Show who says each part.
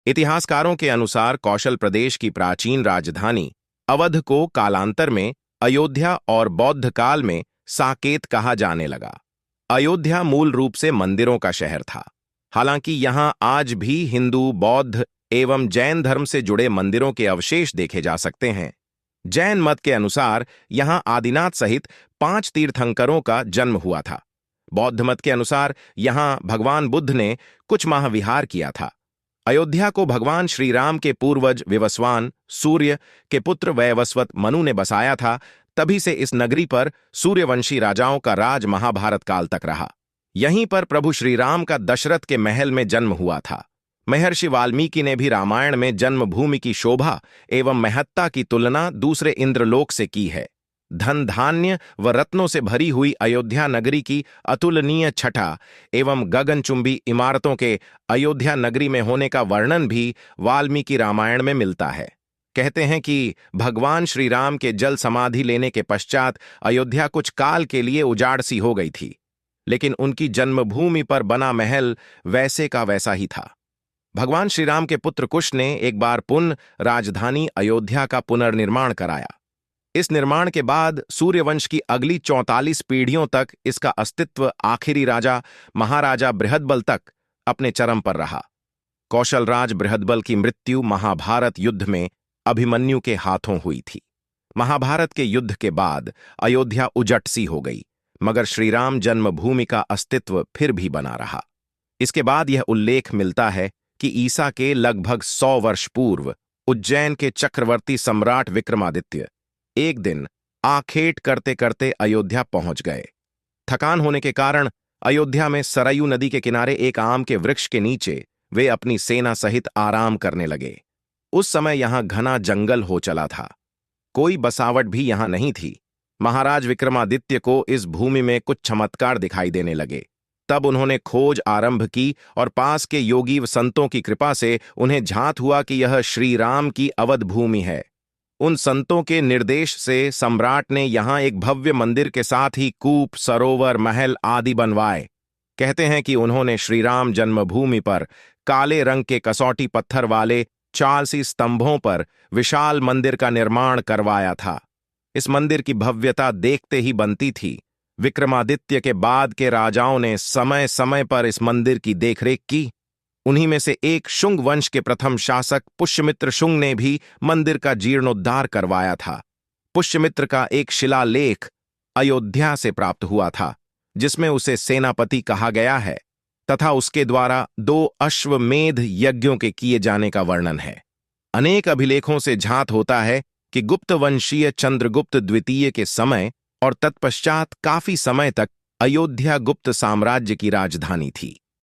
Speaker 1: इतिहासकारों के अनुसार कौशल प्रदेश की प्राचीन राजधानी अवध को कालांतर में अयोध्या और बौद्ध काल में साकेत कहा जाने लगा। अयोध्या मूल रूप से मंदिरों का शहर था। हालांकि यहां आज भी हिंदू, बौद्ध एवं जैन धर्म से जुड़े मंदिरों के अवशेष देखे जा सकते हैं। जैन मत के अनुसार यहां आदिनाथ सहित 5 तीर्थंकरों का जन्म हुआ था। बौद्ध मत के अनुसार यहां भगवान बुद्ध ने कुछ माह विहार किया था। अयोध्या को भगवान श्री राम के पूर्वज विवस्वान सूर्य के पुत्र वैवस्वत मनु ने बसाया था। तभी से इस नगरी पर सूर्यवंशी राजाओं का राज महाभारत काल तक रहा। यहीं पर प्रभु श्री राम का दशरथ के महल में जन्म हुआ था। महर्षि वाल्मीकि ने भी रामायण में जन्मभूमि की शोभा एवं महत्ता की तुलना दूसरे इंद्रलोक से की है। धन धान्य व रत्नों से भरी हुई अयोध्या नगरी की अतुलनीय छटा एवं गगनचुंबी इमारतों के अयोध्या नगरी में होने का वर्णन भी वाल्मीकि रामायण में मिलता है। कहते हैं कि भगवान श्री राम के जल समाधि लेने के पश्चात अयोध्या कुछ काल के लिए उजाड़ सी हो गई थी, लेकिन उनकी जन्मभूमि पर बना महल वैसे का वैसा ही था। भगवान श्री राम के पुत्र कुश ने एक बार पुनः राजधानी अयोध्या का पुनर्निर्माण कराया। इस निर्माण के बाद सूर्यवंश की अगली 44 पीढ़ियों तक इसका अस्तित्व आखिरी राजा महाराजा बृहदबल तक अपने चरम पर रहा। कौशलराज बृहदबल की मृत्यु महाभारत युद्ध में अभिमन्यु के हाथों हुई थी। महाभारत के युद्ध के बाद अयोध्या उजट सी हो गई, मगर श्रीराम जन्मभूमि का अस्तित्व फिर भी बना रहा। इसके बाद यह उल्लेख मिलता है कि ईसा के लगभग 100 वर्ष पूर्व उज्जैन के चक्रवर्ती सम्राट विक्रमादित्य एक दिन आखेट करते करते अयोध्या पहुंच गए। थकान होने के कारण अयोध्या में सरयू नदी के किनारे एक आम के वृक्ष के नीचे वे अपनी सेना सहित आराम करने लगे। उस समय यहां घना जंगल हो चला था, कोई बसावट भी यहां नहीं थी। महाराज विक्रमादित्य को इस भूमि में कुछ चमत्कार दिखाई देने लगे। तब उन्होंने खोज आरंभ की और पास के योगी व संतों की कृपा से उन्हें झांत हुआ कि यह श्री राम की अवध भूमि है। उन संतों के निर्देश से सम्राट ने यहां एक भव्य मंदिर के साथ ही कूप, सरोवर, महल आदि बनवाए। कहते हैं कि उन्होंने श्रीराम जन्मभूमि पर काले रंग के कसौटी पत्थर वाले 4 स्तंभों पर विशाल मंदिर का निर्माण करवाया था। इस मंदिर की भव्यता देखते ही बनती थी। विक्रमादित्य के बाद के राजाओं ने समय समय पर इस मंदिर की देखरेख की। उन्हीं में से एक शुंग वंश के प्रथम शासक पुष्यमित्र शुंग ने भी मंदिर का जीर्णोद्धार करवाया था। पुष्यमित्र का एक शिलालेख अयोध्या से प्राप्त हुआ था, जिसमें उसे सेनापति कहा गया है तथा उसके द्वारा 2 अश्वमेध यज्ञों के किए जाने का वर्णन है। अनेक अभिलेखों से झांत होता है कि गुप्त वंशीय चंद्रगुप्त द्वितीय के समय और तत्पश्चात काफी समय तक अयोध्या गुप्त साम्राज्य की राजधानी थी।